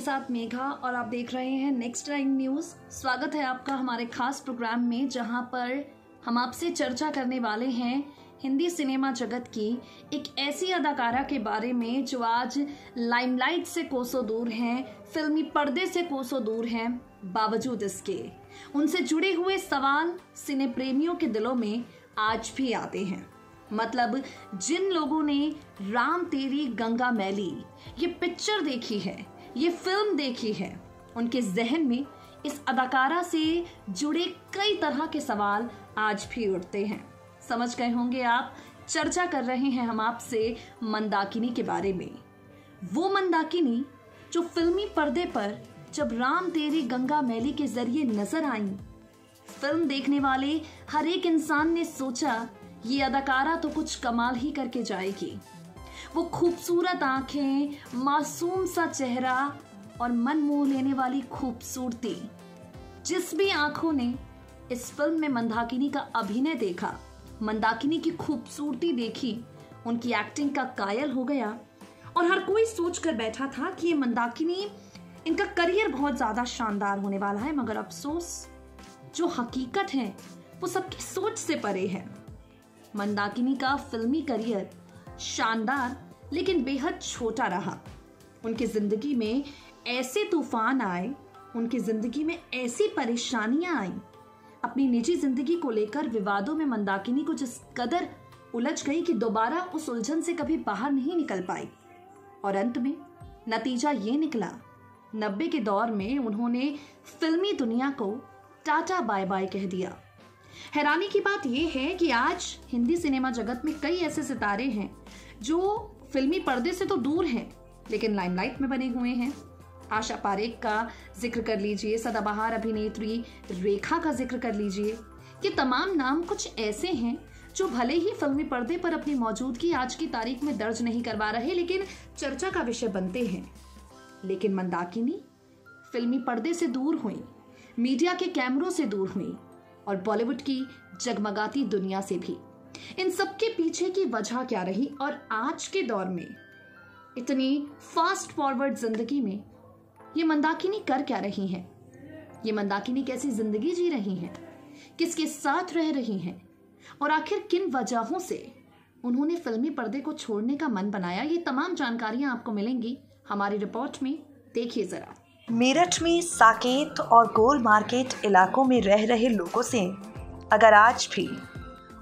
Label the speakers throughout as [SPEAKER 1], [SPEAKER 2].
[SPEAKER 1] साथ मेघा और आप देख रहे हैं नेक्स्ट टाइम न्यूज़। स्वागत है आपका हमारे खास प्रोग्राम में, जहां पर हम आपसे चर्चा करने वाले हैं हिंदी सिनेमा जगत की एक ऐसी अदाकारा के बारे में जो आज लाइमलाइट से कोसों दूर हैं, फिल्मी पर्दे से कोसों दूर हैं। बावजूद इसके उनसे जुड़े हुए सवाल सिने प्रेमियों के दिलों में आज भी आते हैं। मतलब जिन लोगों ने राम तेरी गंगा मैली ये पिक्चर देखी है, ये फिल्म देखी है, उनके जहन में इस अदाकारा से जुड़े कई तरह के सवाल आज भी उठते हैं। समझ गए होंगे आप, चर्चा कर रहे हैं हम आपसे मंदाकिनी के बारे में। वो मंदाकिनी जो फिल्मी पर्दे पर जब राम तेरी गंगा मैली के जरिए नजर आई, फिल्म देखने वाले हर एक इंसान ने सोचा ये अदाकारा तो कुछ कमाल ही करके जाएगी। वो खूबसूरत आंखें, मासूम सा चेहरा और मन मोह लेने वाली खूबसूरती। जिस भी आंखों ने इस फिल्म में मंदाकिनी का अभिनय देखा, मंदाकिनी की खूबसूरती देखी, उनकी एक्टिंग का कायल हो गया। और हर कोई सोच कर बैठा था कि ये मंदाकिनी, इनका करियर बहुत ज्यादा शानदार होने वाला है। मगर अफसोस, जो हकीकत है वो सबकी सोच से परे है। मंदाकिनी का फिल्मी करियर शानदार लेकिन बेहद छोटा रहा। उनकी जिंदगी में ऐसे तूफान आए, उनकी जिंदगी में ऐसी परेशानियां आई, अपनी निजी जिंदगी को लेकर विवादों में मंदाकिनी को जिस कदर उलझ गई कि दोबारा उस उलझन से कभी बाहर नहीं निकल पाई। और अंत में नतीजा ये निकला, 90 के दौर में उन्होंने फिल्मी दुनिया को टाटा बाय बाय कह दिया। हैरानी की बात यह है कि आज हिंदी सिनेमा जगत में कई ऐसे सितारे हैं जो फिल्मी पर्दे से तो दूर हैं लेकिन लाइमलाइट में बने हुए हैं। आशा पारेख का जिक्र कर लीजिए, सदाबहार अभिनेत्री रेखा का जिक्र कर लीजिए। ये तमाम नाम कुछ ऐसे हैं जो भले ही फिल्मी पर्दे पर अपनी मौजूदगी आज की तारीख में दर्ज नहीं करवा रहे, लेकिन चर्चा का विषय बनते हैं। लेकिन मंदाकिनी फिल्मी पर्दे से दूर हुई, मीडिया के कैमरों से दूर हुई और बॉलीवुड की जगमगाती दुनिया से भी। इन सब के पीछे की वजह क्या रही और आज के दौर में इतनी फास्ट फॉरवर्ड जिंदगी में ये मंदाकिनी कर क्या रही हैं? ये मंदाकिनी कैसी जिंदगी जी रही हैं? किसके साथ रह रही हैं? और आखिर किन वजहों से उन्होंने फिल्मी पर्दे को छोड़ने का मन बनाया? ये तमाम जानकारियां आपको मिलेंगी हमारी रिपोर्ट में। देखिए जरा।
[SPEAKER 2] मेरठ में साकेत और गोल मार्केट इलाकों में रह रहे लोगों से अगर आज भी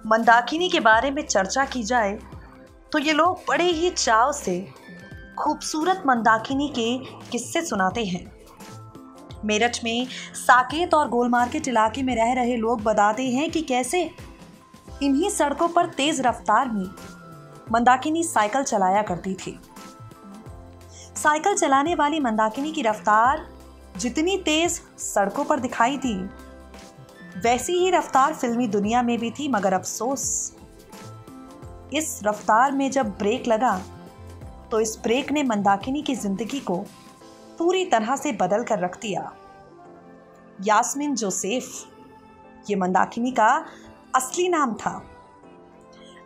[SPEAKER 2] मंदाकिनी के बारे में चर्चा की जाए तो ये लोग बड़े ही चाव से खूबसूरत मंदाकिनी के किस्से सुनाते हैं। मेरठ में साकेत और गोल मार्केट इलाके में रह रहे लोग बताते हैं कि कैसे इन्हीं सड़कों पर तेज रफ्तार में मंदाकिनी साइकिल चलाया करती थी। साइकिल चलाने वाली मंदाकिनी की रफ्तार जितनी तेज सड़कों पर दिखाई दी, वैसी ही रफ्तार फिल्मी दुनिया में भी थी। मगर अफसोस, इस रफ्तार में जब ब्रेक लगा तो इस ब्रेक ने मंदाकिनी की जिंदगी को पूरी तरह से बदल कर रख दिया। यास्मीन जोसेफ ये मंदाकिनी का असली नाम था।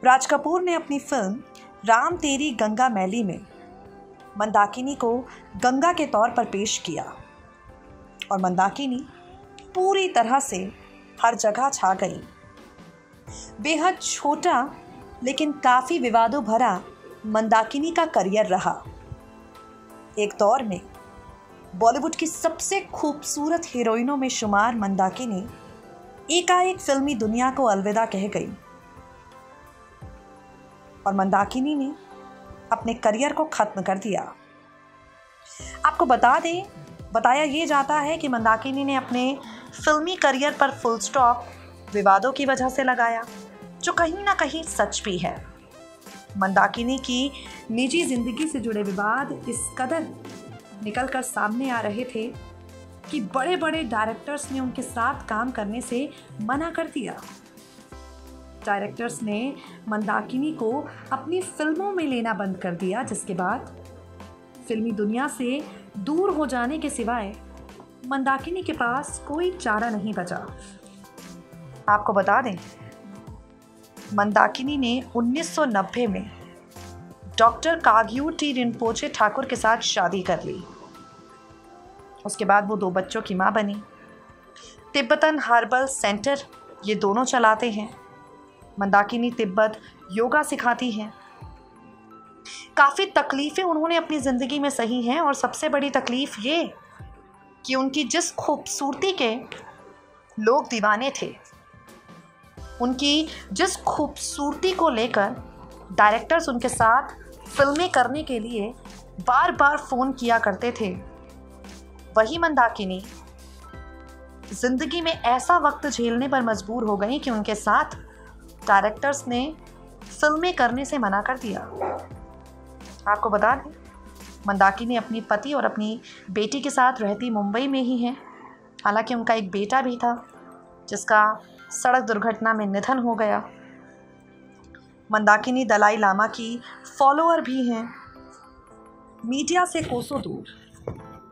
[SPEAKER 2] राज कपूर ने अपनी फिल्म राम तेरी गंगा मैली में मंदाकिनी को गंगा के तौर पर पेश किया और मंदाकिनी पूरी तरह से हर जगह छा गई। बेहद छोटा लेकिन काफ़ी विवादों भरा मंदाकिनी का करियर रहा। एक दौर में बॉलीवुड की सबसे खूबसूरत हीरोइनों में शुमार मंदाकिनी एकाएक फिल्मी दुनिया को अलविदा कह गई और मंदाकिनी ने अपने करियर को खत्म कर दिया। आपको बताया ये जाता है कि मंदाकिनी ने अपने फिल्मी करियर पर फुल स्टॉप विवादों की वजह से लगाया, जो कहीं ना कहीं सच भी है। मंदाकिनी की निजी जिंदगी से जुड़े विवाद इस कदर निकलकर सामने आ रहे थे कि बड़े बड़े डायरेक्टर्स ने उनके साथ काम करने से मना कर दिया। डायरेक्टर्स ने मंदाकिनी को अपनी फिल्मों में लेना बंद कर दिया, जिसके बाद फिल्मी दुनिया से दूर हो जाने के सिवाय मंदाकिनी के पास कोई चारा नहीं बचा। आपको बता दें, मंदाकिनी ने 1990 में डॉक्टर काग्यू टी रिनपोचे ठाकुर के साथ शादी कर ली उसके बाद वो 2 बच्चों की माँ बनी। तिब्बतन हर्बल सेंटर ये दोनों चलाते हैं। मंदाकिनी तिब्बत योगा सिखाती हैं। काफ़ी तकलीफ़ें उन्होंने अपनी ज़िंदगी में सही हैं और सबसे बड़ी तकलीफ़ ये कि उनकी जिस खूबसूरती के लोग दीवाने थे, उनकी जिस खूबसूरती को लेकर डायरेक्टर्स उनके साथ फिल्में करने के लिए बार बार फ़ोन किया करते थे, वही मंदाकिनी ज़िंदगी में ऐसा वक्त झेलने पर मजबूर हो गई कि उनके साथ डायरेक्टर्स ने फिल्में करने से मना कर दिया। आपको बता दें, मंदाकिनी अपनी पति और अपनी बेटी के साथ रहती मुंबई में ही हैं। हालांकि उनका एक बेटा भी था जिसका सड़क दुर्घटना में निधन हो गया। मंदाकिनी दलाई लामा की फॉलोअर भी हैं। मीडिया से कोसों दूर,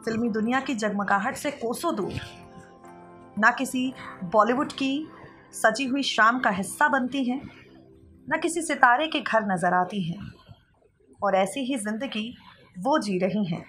[SPEAKER 2] फिल्मी दुनिया की जगमगाहट से कोसों दूर, ना किसी बॉलीवुड की सजी हुई शाम का हिस्सा बनती हैं, ना किसी सितारे के घर नज़र आती हैं, और ऐसी ही ज़िंदगी वो जी रही हैं।